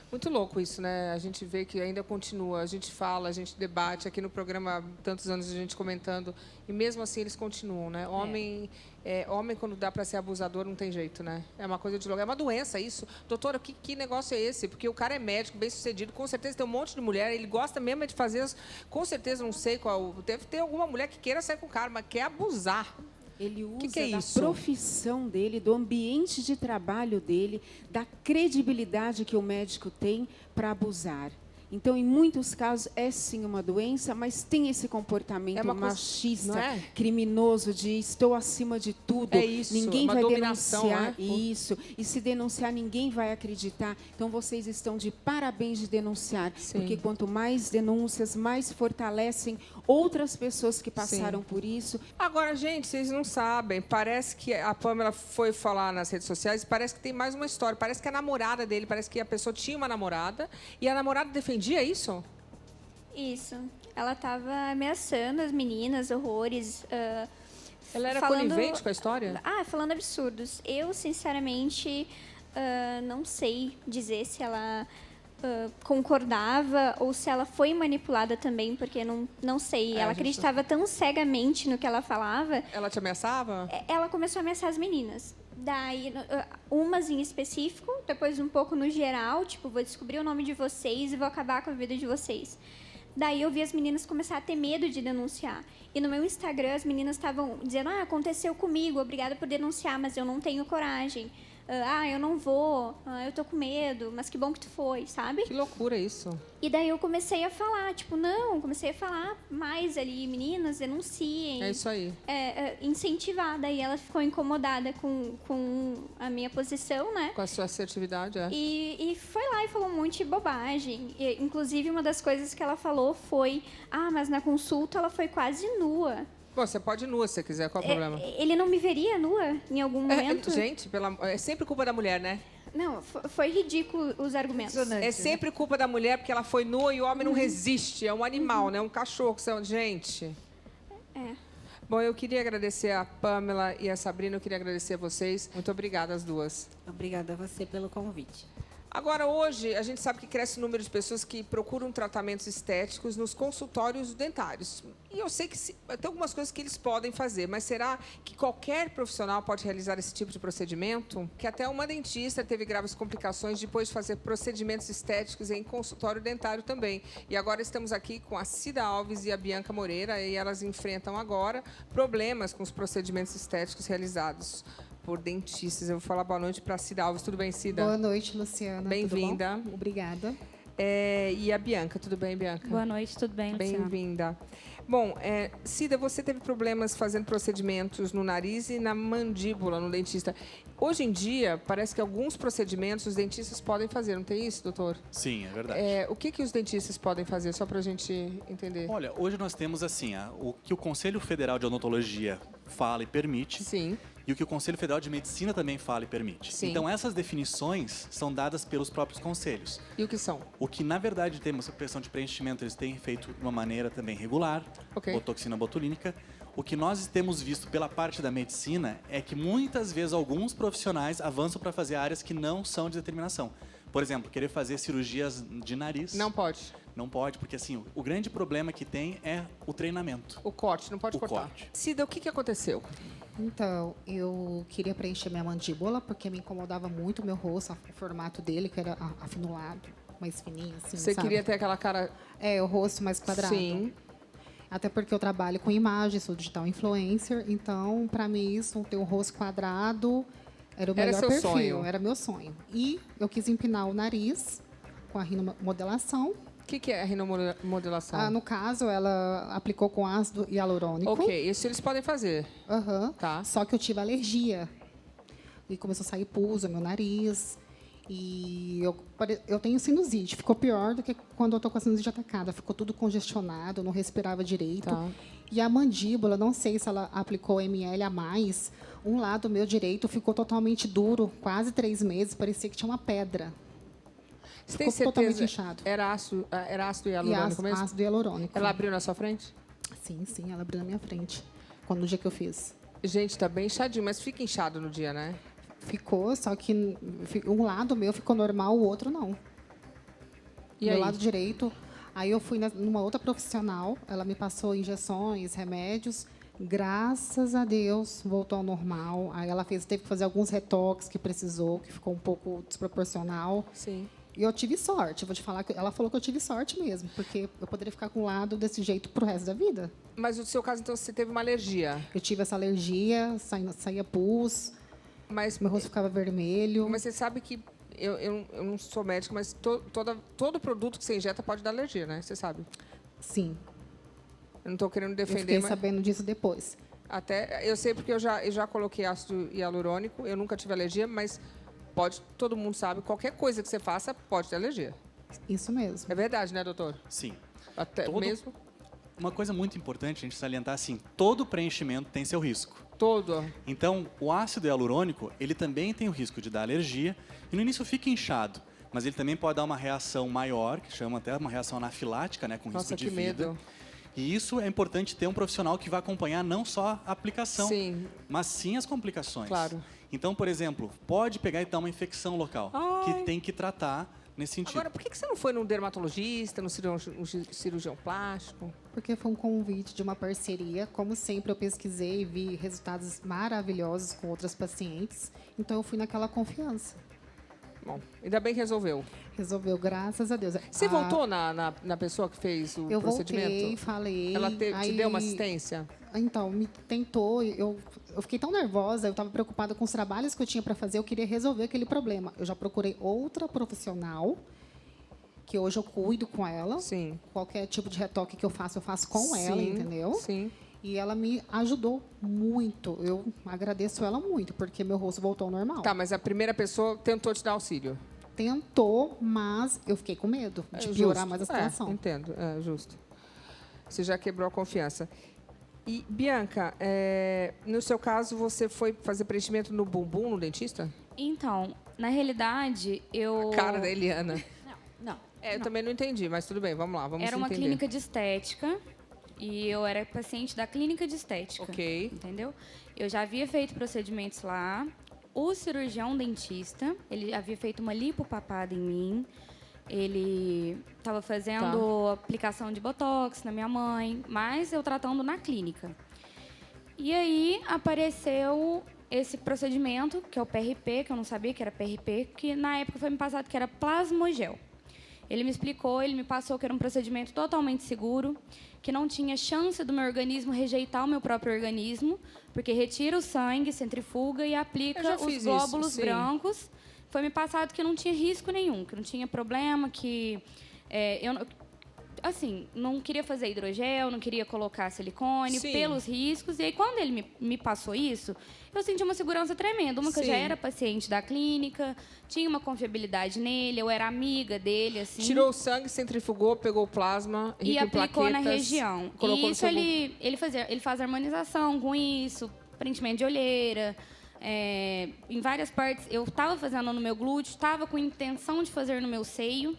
Muito louco isso, né? A gente vê que ainda continua, a gente fala, a gente debate aqui no programa, tantos anos a gente comentando, e mesmo assim eles continuam, né? Homem, quando dá para ser abusador, não tem jeito, né? É uma coisa de lugar, é uma doença isso. Doutora, que negócio é esse? Porque o cara é médico, bem sucedido, com certeza tem um monte de mulher, ele gosta mesmo de fazer, com certeza, não sei qual, deve ter alguma mulher que queira sair com o cara, mas quer abusar. Ele usa que é da isso? profissão dele, do ambiente de trabalho dele, da credibilidade que o médico tem para abusar. Então, em muitos casos, é sim uma doença, mas tem esse comportamento machista, criminoso, de estou acima de tudo, é isso, ninguém vai denunciar né? isso, e se denunciar, ninguém vai acreditar. Então, vocês estão de parabéns de denunciar, porque quanto mais denúncias, mais fortalecem outras pessoas que passaram por isso. Agora, gente, vocês não sabem, parece que a Pamela foi falar nas redes sociais, parece que tem mais uma história, parece que a namorada dele, parece que a pessoa tinha uma namorada, e a namorada defendia isso? Isso. Ela estava ameaçando as meninas, horrores. Ela era conivente com a história? Falando absurdos. Eu, sinceramente, não sei dizer se ela concordava ou se ela foi manipulada também, porque não sei. Ela acreditava tão cegamente no que ela falava. Ela te ameaçava? Ela começou a ameaçar as meninas. Daí, umas em específico, depois um pouco no geral, tipo, vou descobrir o nome de vocês e vou acabar com a vida de vocês. Daí eu vi as meninas começar a ter medo de denunciar. E no meu Instagram as meninas estavam dizendo, aconteceu comigo, obrigada por denunciar, mas eu não tenho coragem. Eu não vou, eu tô com medo, mas que bom que tu foi, sabe? Que loucura isso. E daí eu comecei a falar, comecei a falar mais ali, meninas, denunciem. É isso aí. Incentivar, daí ela ficou incomodada com a minha posição, né? Com a sua assertividade, E foi lá e falou um monte de bobagem. Inclusive, uma das coisas que ela falou foi, mas na consulta ela foi quase nua. Pô, você pode ir nua se você quiser, qual é o problema? Ele não me veria nua em algum momento? Gente, é sempre culpa da mulher, né? Não, foi ridículo os argumentos. É sempre culpa da mulher porque ela foi nua e o homem não resiste. É um animal, né? Um cachorro. Gente. Bom, eu queria agradecer a Pamela e a Sabrina. Eu queria agradecer a vocês. Muito obrigada, as duas. Obrigada a você pelo convite. Agora, hoje, a gente sabe que cresce o número de pessoas que procuram tratamentos estéticos nos consultórios dentários. E eu sei que tem algumas coisas que eles podem fazer, mas será que qualquer profissional pode realizar esse tipo de procedimento? Que até uma dentista teve graves complicações depois de fazer procedimentos estéticos em consultório dentário também. E agora estamos aqui com a Cida Alves e a Bianca Moreira, e elas enfrentam agora problemas com os procedimentos estéticos realizados por dentistas. Eu vou falar boa noite para a Cida Alves. Tudo bem, Cida? Boa noite, Luciana. Bem-vinda. Obrigada. E a Bianca. Tudo bem, Bianca? Boa noite, tudo bem, Luciana? Bem-vinda. Bom, Cida, você teve problemas fazendo procedimentos no nariz e na mandíbula, no dentista. Hoje em dia, parece que alguns procedimentos os dentistas podem fazer, não tem isso, doutor? Sim, é verdade. O que os dentistas podem fazer, só para a gente entender? Olha, hoje nós temos assim, o que o Conselho Federal de Odontologia fala e permite. Sim. E o que o Conselho Federal de Medicina também fala e permite. Sim. Então, essas definições são dadas pelos próprios conselhos. E o que são? O que, na verdade, temos a questão de preenchimento, eles têm feito de uma maneira também regular, botoxina botulínica. O que nós temos visto pela parte da medicina é que, muitas vezes, alguns profissionais avançam para fazer áreas que não são de determinação. Por exemplo, querer fazer cirurgias de nariz. Não pode. Não pode, porque assim, o grande problema que tem é o treinamento. O corte, não pode cortar. Corte. Cida, o que aconteceu? Então, eu queria preencher minha mandíbula, porque me incomodava muito o meu rosto, o formato dele, que era afinulado, mais fininho, assim, Você queria ter aquela cara... o rosto mais quadrado. Sim. Até porque eu trabalho com imagem, sou digital influencer, então, para mim, isso, ter um rosto quadrado, era o melhor perfil. Sonho. Era meu sonho. E eu quis empinar o nariz com a rinomodelação. O que é a rinomodelação? No caso, ela aplicou com ácido hialurônico. Ok, isso eles podem fazer. Tá. Só que eu tive alergia. E começou a sair pus no meu nariz. E eu tenho sinusite. Ficou pior do que quando eu estou com a sinusite atacada. Ficou tudo congestionado, eu não respirava direito. Tá. E a mandíbula, não sei se ela aplicou ml a mais, um lado meu direito ficou totalmente duro, quase 3 meses, parecia que tinha uma pedra. Você tem Ficou totalmente certeza? inchado. Era ácido hialurônico mesmo? Ácido hialurônico. Ela abriu na sua frente? Sim, ela abriu na minha frente. No dia que eu fiz. Gente, tá bem inchadinho, mas fica inchado no dia, né? Ficou, só que um lado meu ficou normal, o outro não. E meu aí? lado direito. Aí eu fui numa outra profissional, ela me passou injeções, remédios. Graças a Deus, voltou ao normal. Aí ela teve que fazer alguns retoques que precisou, que ficou um pouco desproporcional. Sim. E eu tive sorte, vou te falar que ela falou que eu tive sorte mesmo, porque eu poderia ficar com o lado desse jeito pro resto da vida. Mas no seu caso, então, você teve uma alergia? Eu tive essa alergia, saía pus, meu rosto ficava vermelho. Mas você sabe que eu não sou médica, mas todo produto que você injeta pode dar alergia, né? Você sabe? Sim. Eu não estou querendo defender, eu fiquei sabendo disso depois. Eu sei porque eu já coloquei ácido hialurônico, eu nunca tive alergia, mas todo mundo sabe, qualquer coisa que você faça pode ter alergia. Isso mesmo. É verdade, né, doutor? Sim. Até mesmo? Uma coisa muito importante a gente salientar, assim, todo preenchimento tem seu risco. Todo. Então, o ácido hialurônico, ele também tem o risco de dar alergia, e no início fica inchado, mas ele também pode dar uma reação maior, que chama até uma reação anafilática, né, com risco de vida. Medo. E isso é importante ter um profissional que vai acompanhar não só a aplicação, mas sim as complicações. Claro. Então, por exemplo, pode pegar e dar uma infecção local, que tem que tratar nesse sentido. Agora, por que você não foi num dermatologista, num cirurgião plástico? Porque foi um convite de uma parceria. Como sempre, eu pesquisei e vi resultados maravilhosos com outras pacientes. Então, eu fui naquela confiança. Bom, ainda bem que resolveu. Resolveu, graças a Deus. Você voltou na pessoa que fez o eu procedimento? Eu voltei, falei. Ela te deu uma assistência? Então, me tentou. Eu fiquei tão nervosa, eu estava preocupada com os trabalhos que eu tinha para fazer. Eu queria resolver aquele problema. Eu já procurei outra profissional, que hoje eu cuido com ela. Sim. Qualquer tipo de retoque que eu faço com ela, entendeu? Sim. E ela me ajudou muito. Eu agradeço ela muito, porque meu rosto voltou ao normal. Tá, mas a primeira pessoa tentou te dar auxílio? Tentou, mas eu fiquei com medo de piorar mais a situação. Entendo, é justo. Você já quebrou a confiança. E, Bianca, no seu caso, você foi fazer preenchimento no bumbum, no dentista? Então, na realidade, eu... A cara da Eliana. Não. Eu também não entendi, mas tudo bem, vamos lá, vamos entender. Era uma clínica de estética e eu era paciente da clínica de estética. Ok. Entendeu? Eu já havia feito procedimentos lá. O cirurgião dentista, ele havia feito uma lipopapada em mim. Ele estava fazendo aplicação de botox na minha mãe, mas eu tratando na clínica. E aí apareceu esse procedimento, que é o PRP, que eu não sabia que era PRP, que na época foi me passado que era plasmogel. Ele me explicou, ele me passou que era um procedimento totalmente seguro, que não tinha chance do meu organismo rejeitar o meu próprio organismo, porque retira o sangue, centrifuga e aplica os glóbulos brancos. Foi me passado que não tinha risco nenhum, que não tinha problema, que eu não queria fazer hidrogel, não queria colocar silicone, pelos riscos. E aí, quando ele me passou isso, eu senti uma segurança tremenda. Que eu já era paciente da clínica, tinha uma confiabilidade nele, eu era amiga dele. Assim. Tirou o sangue, centrifugou, pegou o plasma, e aplicou na região. E isso ele faz harmonização com isso, preenchimento de olheira. Em várias partes, eu estava fazendo no meu glúteo, estava com intenção de fazer no meu seio.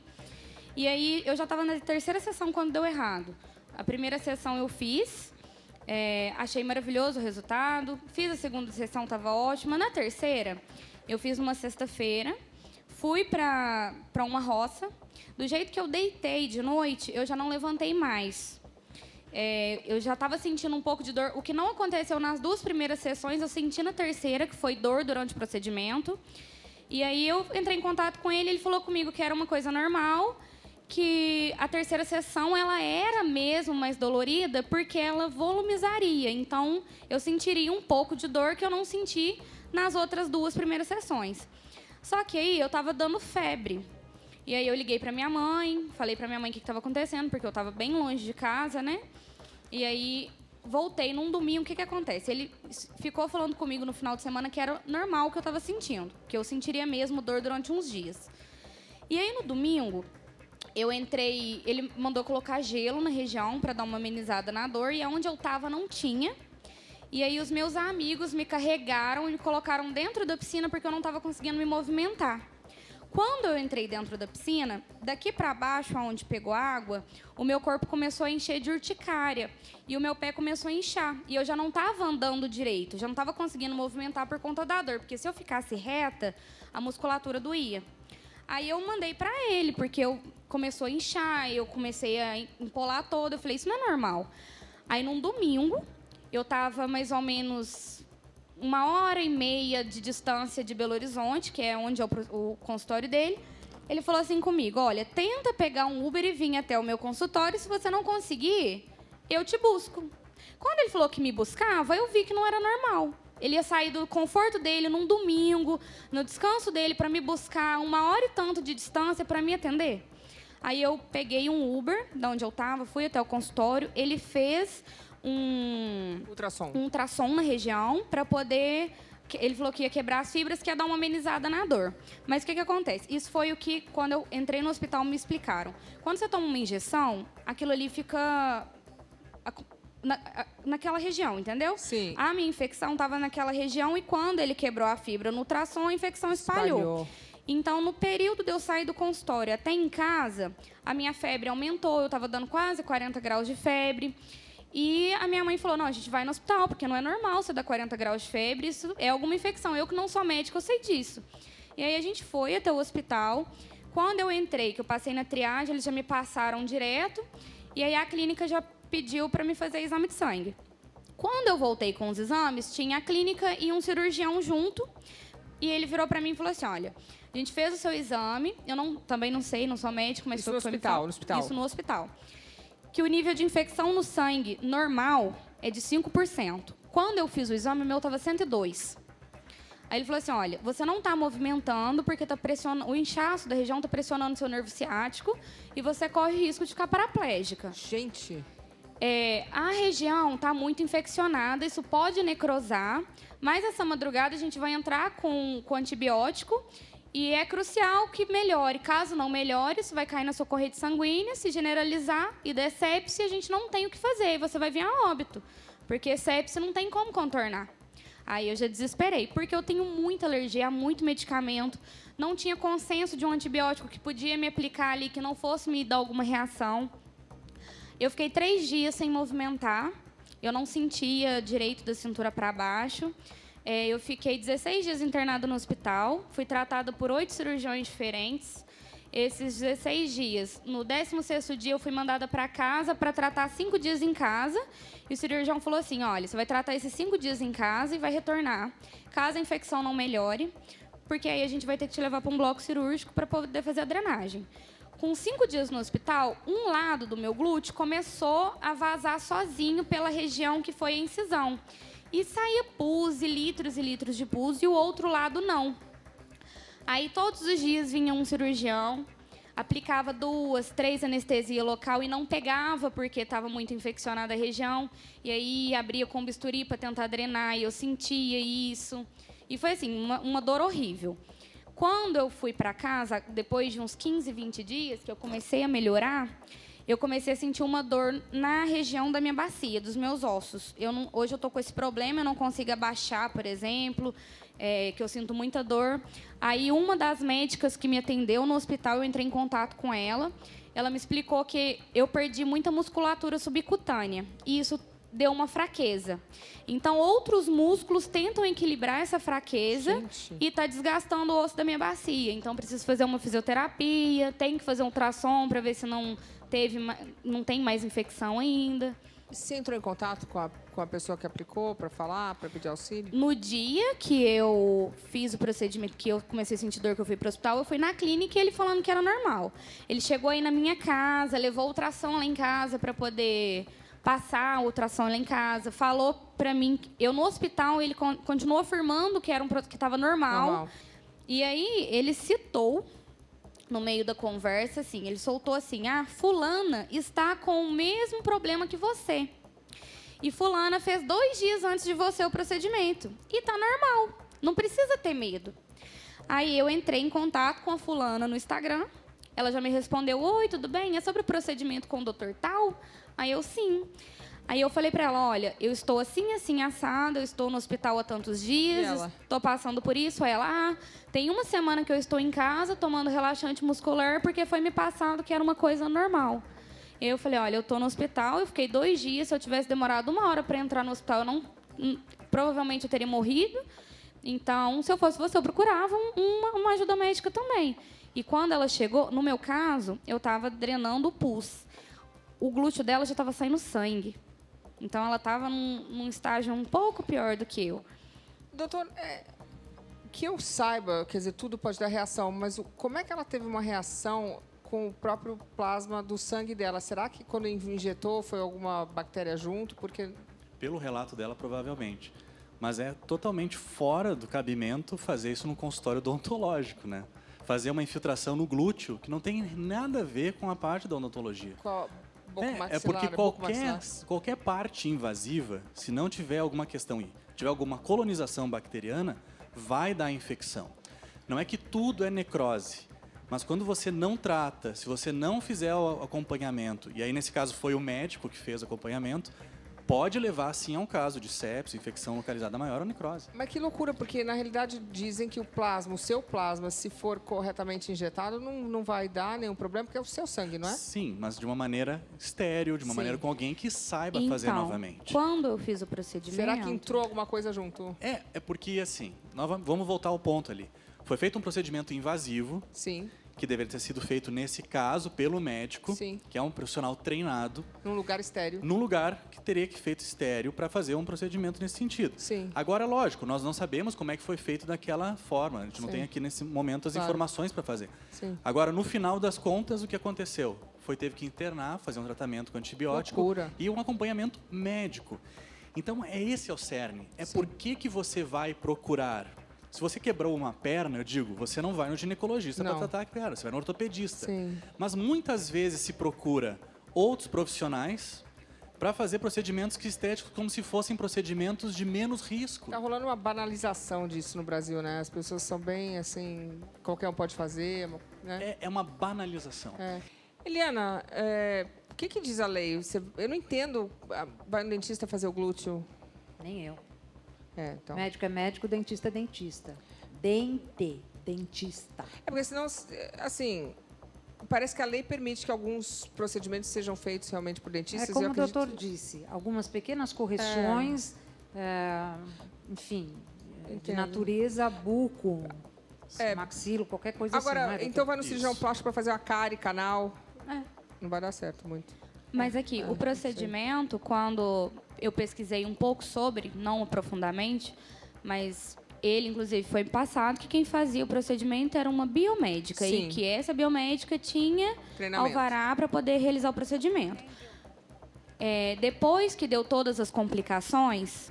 E aí, eu já estava na terceira sessão quando deu errado. A primeira sessão eu fiz, achei maravilhoso o resultado. Fiz a segunda sessão, estava ótima. Na terceira, eu fiz numa sexta-feira, fui para uma roça. Do jeito que eu deitei de noite, eu já não levantei mais. Eu já estava sentindo um pouco de dor. O que não aconteceu nas duas primeiras sessões, eu senti na terceira, que foi dor durante o procedimento. E aí, eu entrei em contato com ele, ele falou comigo que era uma coisa normal, que a terceira sessão ela era mesmo mais dolorida porque ela volumizaria. Então, eu sentiria um pouco de dor que eu não senti nas outras duas primeiras sessões. Só que aí eu estava dando febre. E aí eu liguei para minha mãe, falei para minha mãe o que estava acontecendo, porque eu estava bem longe de casa, né? E aí voltei num domingo, o que acontece? Ele ficou falando comigo no final de semana que era normal o que eu estava sentindo, que eu sentiria mesmo dor durante uns dias. E aí no domingo, eu entrei, ele mandou colocar gelo na região para dar uma amenizada na dor, e onde eu estava não tinha. E aí os meus amigos me carregaram e me colocaram dentro da piscina porque eu não estava conseguindo me movimentar. Quando eu entrei dentro da piscina, daqui para baixo, onde pegou água, o meu corpo começou a encher de urticária e o meu pé começou a inchar. E eu já não estava andando direito, já não estava conseguindo movimentar por conta da dor, porque se eu ficasse reta, a musculatura doía. Aí eu mandei para ele, porque começou a inchar, eu comecei a empolar toda. Eu falei, isso não é normal. Aí, num domingo, eu estava mais ou menos 1h30 de distância de Belo Horizonte, que é onde é o consultório dele. Ele falou assim comigo, olha, tenta pegar um Uber e vir até o meu consultório, se você não conseguir, eu te busco. Quando ele falou que me buscava, eu vi que não era normal. Ele ia sair do conforto dele num domingo, no descanso dele, para me buscar 1h e tanto de distância para me atender. Aí eu peguei um Uber, de onde eu estava, fui até o consultório, ele fez um ultrassom na região para poder... Ele falou que ia quebrar as fibras, que ia dar uma amenizada na dor. Mas o que acontece? Isso foi o que, quando eu entrei no hospital, me explicaram. Quando você toma uma injeção, aquilo ali fica naquela região, entendeu? Sim. A minha infecção estava naquela região e quando ele quebrou a fibra no ultrassom, a infecção espalhou. Então, no período de eu sair do consultório até em casa, a minha febre aumentou, eu estava dando quase 40 graus de febre. E a minha mãe falou, não, a gente vai no hospital, porque não é normal você dar 40 graus de febre, isso é alguma infecção. Eu que não sou médica, eu sei disso. E aí a gente foi até o hospital, Quando eu entrei, que eu passei na triagem, eles já me passaram direto, e aí a clínica já pediu para me fazer exame de sangue. Quando eu voltei com os exames, tinha a clínica e um cirurgião junto, e ele virou para mim e falou assim, olha, a gente fez o seu exame, também não sei, não sou médico, mas isso no hospital, Isso no hospital. Que o nível de infecção no sangue normal é de 5%. Quando eu fiz o exame, o meu estava 102. Aí ele falou assim, olha, você não está movimentando porque o inchaço da região está pressionando seu nervo ciático e você corre risco de ficar paraplégica. Gente... a região está muito infeccionada, isso pode necrosar, mas essa madrugada a gente vai entrar com antibiótico e é crucial que melhore. Caso não melhore, isso vai cair na sua corrente sanguínea, se generalizar e der sepse, a gente não tem o que fazer, e você vai vir a óbito, porque sepse não tem como contornar. Aí eu já desesperei, porque eu tenho muita alergia a muito medicamento, não tinha consenso de um antibiótico que podia me aplicar ali, que não fosse me dar alguma reação. Eu fiquei 3 dias sem movimentar, eu não sentia direito da cintura para baixo. Eu fiquei 16 dias internada no hospital, fui tratada por 8 cirurgiões diferentes. Esses 16 dias, no 16º dia, eu fui mandada para casa para tratar 5 dias em casa. E o cirurgião falou assim, olha, você vai tratar esses 5 dias em casa e vai retornar. Caso a infecção não melhore, porque aí a gente vai ter que te levar para um bloco cirúrgico para poder fazer a drenagem. Com 5 dias no hospital, um lado do meu glúteo começou a vazar sozinho pela região que foi a incisão. E saía pus, e litros de pus, e o outro lado não. Aí, todos os dias, vinha um cirurgião, aplicava 2, 3 anestesia local e não pegava, porque estava muito infeccionada a região. E aí, abria com bisturi para tentar drenar, e eu sentia isso. E foi, assim, uma dor horrível. Quando eu fui para casa, depois de uns 15, 20 dias, que eu comecei a melhorar, eu comecei a sentir uma dor na região da minha bacia, dos meus ossos. Hoje eu estou com esse problema, eu não consigo abaixar, por exemplo, que eu sinto muita dor. Aí, uma das médicas que me atendeu no hospital, eu entrei em contato com ela. Ela me explicou que eu perdi muita musculatura subcutânea. E isso deu uma fraqueza. Então, outros músculos tentam equilibrar essa fraqueza e está desgastando o osso da minha bacia. Então, preciso fazer uma fisioterapia, tenho que fazer um ultrassom para ver se não tem mais infecção ainda. Você entrou em contato com a pessoa que aplicou para falar, para pedir auxílio? No dia que eu fiz o procedimento, que eu comecei a sentir dor, que eu fui para o hospital, eu fui na clínica e ele falando que era normal. Ele chegou aí na minha casa, levou o ultrassom lá em casa para poder passar o ultrassom lá em casa, falou para mim, eu no hospital, ele continuou afirmando que estava normal. E aí ele citou, no meio da conversa, assim, ele soltou assim, fulana está com o mesmo problema que você. E fulana fez 2 dias antes de você o procedimento. E tá normal, não precisa ter medo. Aí eu entrei em contato com a fulana no Instagram, ela já me respondeu, oi, tudo bem? É sobre o procedimento com o doutor tal? Aí eu, sim. Aí eu falei para ela, olha, eu estou assim, assim, assada, eu estou no hospital há tantos dias, estou passando por isso. Aí ela, tem 1 semana que eu estou em casa tomando relaxante muscular porque foi me passado que era uma coisa normal. E eu falei, olha, eu estou no hospital, eu fiquei 2 dias, se eu tivesse demorado 1 hora para entrar no hospital, provavelmente eu teria morrido. Então, se eu fosse você, eu procurava uma ajuda médica também. E quando ela chegou, no meu caso, eu estava drenando o pus. O glúteo dela já estava saindo sangue. Então, ela estava num estágio um pouco pior do que eu. Doutor, que eu saiba, quer dizer, tudo pode dar reação, mas como é que ela teve uma reação com o próprio plasma do sangue dela? Será que quando injetou foi alguma bactéria junto? Porque... Pelo relato dela, provavelmente. Mas é totalmente fora do cabimento fazer isso num consultório odontológico, né? Fazer uma infiltração no glúteo, que não tem nada a ver com a parte da odontologia. É porque qualquer parte invasiva, se não tiver alguma questão, tiver alguma colonização bacteriana, vai dar infecção. Não é que tudo é necrose, mas quando você não trata, se você não fizer o acompanhamento, e aí nesse caso foi o médico que fez o acompanhamento, pode levar, sim, a um caso de sepse, infecção localizada maior ou necrose. Mas que loucura, porque, na realidade, dizem que o seu plasma, se for corretamente injetado, não vai dar nenhum problema, porque é o seu sangue, não é? Sim, mas de uma maneira estéril, de uma maneira com alguém que saiba fazer novamente. Quando eu fiz o procedimento... Será que entrou alguma coisa junto? É porque, assim, vamos voltar ao ponto ali. Foi feito um procedimento invasivo, sim, que deveria ter sido feito nesse caso pelo médico, Sim. que é um profissional treinado, Num lugar estéreo. num lugar que teria que feito estéreo para fazer um procedimento nesse sentido. Sim. Agora, lógico, nós não sabemos como é que foi feito daquela forma. A gente não Sim. tem aqui nesse momento as Claro. informações para fazer. Sim. Agora, no final das contas, o que aconteceu? Teve que internar, fazer um tratamento com antibiótico Loucura. e um acompanhamento médico. Então, esse é o cerne. É por que você vai procurar. Se você quebrou uma perna, eu digo, você não vai no ginecologista para Não. tratar a perna, você vai no ortopedista. Sim. Mas muitas vezes se procura outros profissionais para fazer procedimentos estéticos como se fossem procedimentos de menos risco. Tá rolando uma banalização disso no Brasil, né? As pessoas são bem, assim, qualquer um pode fazer, né? É uma banalização. É. Eliana, o que diz a lei? Eu não entendo. Vai no dentista fazer o glúteo? Nem eu. Então. Médico é médico, dentista é dentista. Dentista. É porque senão, assim, parece que a lei permite que alguns procedimentos sejam feitos realmente por dentistas. É como eu o acredito doutor disse, algumas pequenas correções, enfim, de Entendo. natureza buco, maxilo, qualquer coisa Agora, assim. então vai no cirurgião plástico para fazer uma cárie, canal. É. Não vai dar certo muito. Mas aqui, o procedimento, quando eu pesquisei um pouco sobre, não profundamente, mas ele, inclusive, foi passado que quem fazia o procedimento era uma biomédica. Sim. E que essa biomédica tinha Treinamento. alvará para poder realizar o procedimento. Depois que deu todas as complicações,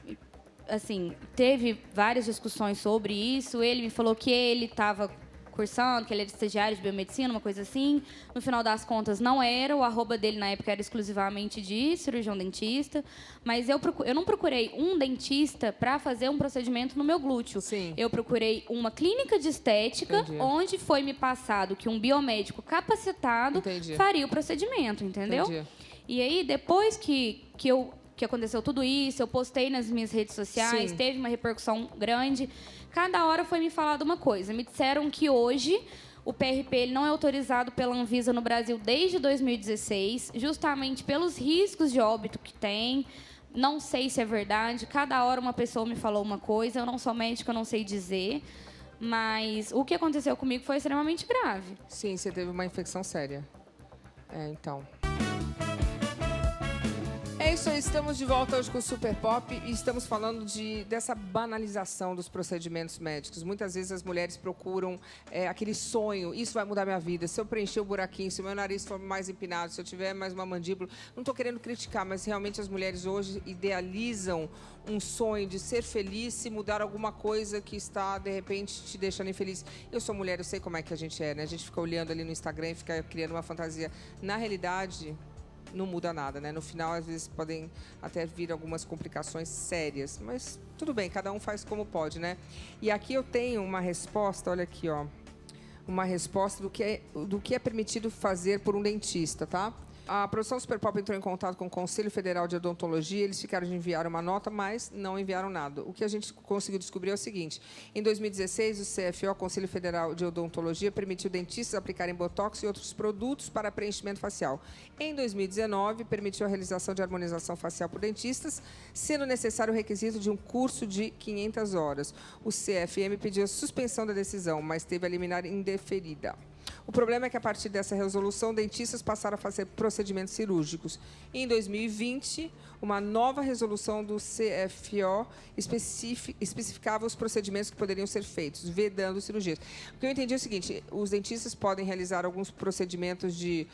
assim, teve várias discussões sobre isso. Ele me falou que ele estava cursando, que ele era estagiário de biomedicina, uma coisa assim. No final das contas, não era. O arroba dele, na época, era exclusivamente de cirurgião dentista. Mas eu não procurei um dentista para fazer um procedimento no meu glúteo. Sim. Eu procurei uma clínica de estética, Entendi. onde foi me passado que um biomédico capacitado Entendi. faria o procedimento, entendeu? Entendi. E aí, depois que aconteceu tudo isso, eu postei nas minhas redes sociais, Sim. teve uma repercussão grande. Cada hora foi me falado uma coisa. Me disseram que hoje o PRP ele não é autorizado pela Anvisa no Brasil desde 2016, justamente pelos riscos de óbito que tem. Não sei se é verdade. Cada hora uma pessoa me falou uma coisa. Eu não sou médica, eu não sei dizer. Mas o que aconteceu comigo foi extremamente grave. Sim, você teve uma infecção séria. Então. É isso aí, estamos de volta hoje com o Super Pop e estamos falando dessa banalização dos procedimentos médicos. Muitas vezes as mulheres procuram aquele sonho, isso vai mudar minha vida, se eu preencher o buraquinho, se o meu nariz for mais empinado, se eu tiver mais uma mandíbula. Não estou querendo criticar, mas realmente as mulheres hoje idealizam um sonho de ser feliz e mudar alguma coisa que está, de repente, te deixando infeliz. Eu sou mulher, eu sei como é que a gente é, né? A gente fica olhando ali no Instagram e fica criando uma fantasia. Na realidade, não muda nada, né? No final, às vezes, podem até vir algumas complicações sérias. Mas tudo bem, cada um faz como pode, né? E aqui eu tenho uma resposta, olha aqui, ó. Uma resposta do que é permitido fazer por um dentista, tá? A produção Super Pop entrou em contato com o Conselho Federal de Odontologia, eles ficaram de enviar uma nota, mas não enviaram nada. O que a gente conseguiu descobrir é o seguinte: em 2016, o CFO, Conselho Federal de Odontologia, permitiu dentistas aplicarem botox e outros produtos para preenchimento facial. Em 2019, permitiu a realização de harmonização facial por dentistas, sendo necessário o requisito de um curso de 500 horas. O CFM pediu a suspensão da decisão, mas teve a liminar indeferida. O problema é que, a partir dessa resolução, dentistas passaram a fazer procedimentos cirúrgicos. Em 2020, uma nova resolução do CFO especificava os procedimentos que poderiam ser feitos, vedando cirurgias. O que eu entendi é o seguinte: os dentistas podem realizar alguns procedimentos de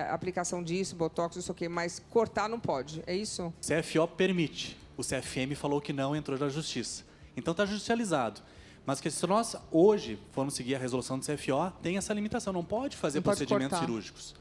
aplicação disso, botox, não sei o quê, mas cortar não pode. É isso? O CFO permite. O CFM falou que não, entrou na justiça. Então está judicializado. Mas que se nós hoje formos seguir a resolução do CFO, tem essa limitação, não pode fazer procedimentos cirúrgicos.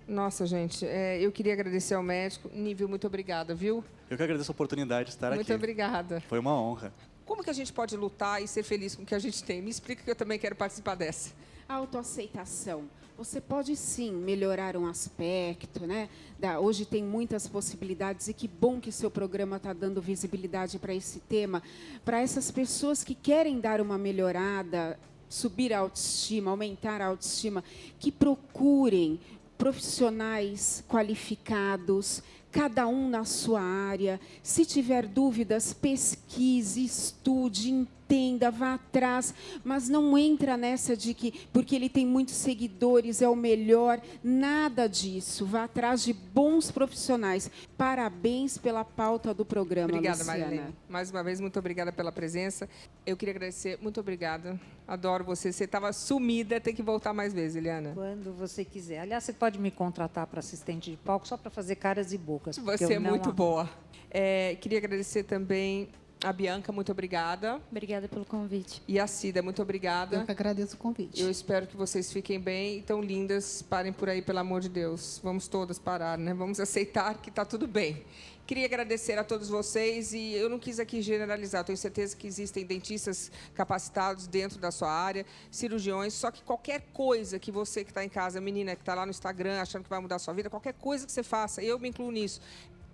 Nossa, gente, eu queria agradecer ao médico. Nível, muito obrigada, viu? Eu que agradeço a oportunidade de estar aqui. Muito obrigada. Foi uma honra. Como que a gente pode lutar e ser feliz com o que a gente tem? Me explica, que eu também quero participar dessa. Autoaceitação. Você pode, sim, melhorar um aspecto, né? Hoje tem muitas possibilidades e que bom que seu programa está dando visibilidade para esse tema, para essas pessoas que querem dar uma melhorada, subir a autoestima, aumentar a autoestima, que procurem profissionais qualificados, cada um na sua área. Se tiver dúvidas, pesquise, estude, entenda, vá atrás, mas não entra nessa de que, porque ele tem muitos seguidores, é o melhor, nada disso. Vá atrás de bons profissionais. Parabéns pela pauta do programa, Obrigada, Luciana. Marilene. Mais uma vez, muito obrigada pela presença. Eu queria agradecer, muito obrigada. Adoro você. Você estava sumida, tem que voltar mais vezes, Eliana. Quando você quiser. Aliás, você pode me contratar para assistente de palco só para fazer caras e bocas. Você é muito boa. Queria agradecer também a Bianca, muito obrigada. Obrigada pelo convite. E a Cida, muito obrigada. Eu que agradeço o convite. Eu espero que vocês fiquem bem e tão lindas. Parem por aí, pelo amor de Deus. Vamos todas parar, né? Vamos aceitar que está tudo bem. Queria agradecer a todos vocês e eu não quis aqui generalizar. Tenho certeza que existem dentistas capacitados dentro da sua área, cirurgiões, só que qualquer coisa que você que está em casa, menina que está lá no Instagram achando que vai mudar a sua vida, qualquer coisa que você faça, eu me incluo nisso,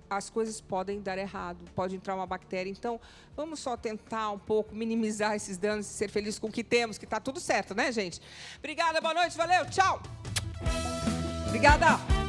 as coisas podem dar errado, pode entrar uma bactéria. Então, vamos só tentar um pouco minimizar esses danos e ser felizes com o que temos, que está tudo certo, né, gente? Obrigada, boa noite, valeu, tchau! Obrigada!